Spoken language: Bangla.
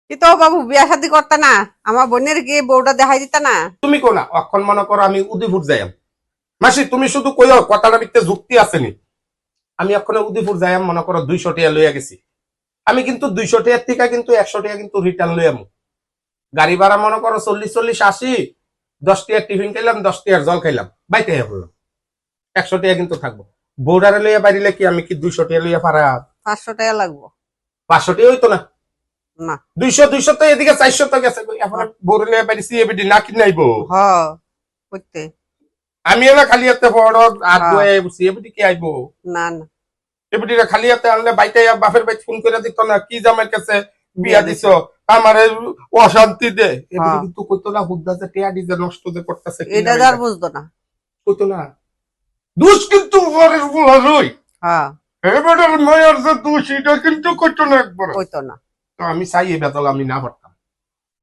তো বাবু বিয়া শাদী করতে না আমার বোনের গিয়ে বউটা দেখাই দিতা না। তুমি কো না অক্ষণ মনে করো আমি উদয়পুর যাইম মাসি তুমি শুধু কইও কথাটার ভিতরে যুক্তি আসেনি আমি এক্ষণে উদয়পুর যাইম মনে করো 200 টাকা লইয়া গেছি আমি কিন্তু 200 টাকার থেকে কিন্তু 100 টাকা কিন্তু রিটার্ন লইয়াম গাড়ি ভাড়া মনে করো 40-40-80 10 টাকার টিফিন খাইলাম 10 টাকার জল খাইলাম বাইতে বললাম 100 টাকা কিন্তু থাকবো বউডারে লইয়া বাড়িলে কি আমি কি 200 টাকা লইয়া পারা 500 টাকা লাগবো 500 টাকা হইতো না না 200 তো এদিকে 400 তো গেছে এখন বউরে লইয়া বাড়ি সিএবিডি না কি নাইবো হ করতে আমি এলা খালি হাতে বড় আর সিএবিডি কি আইবো না না এবিডিরা খালি হাতে আনলে বাইতে বাপের বাইতে ফোন করে দিত না কি জামাইয়ের কাছে বিয়া দিছো আমারে অশান্তি দে এবিডি কিন্তু কইতো না হুদ্দা যে টিয়া ডিজে নষ্ট যে করতেছে এটা আর বুঝতো না কইতো না দুষ কিন্তু পরের বলা রই হ্যাঁ এবারে মায়ের যে দুষ এটা কিন্তু কইতো না একবার কইতো না তো আমি চাই এই বেতল আমি না পারতাম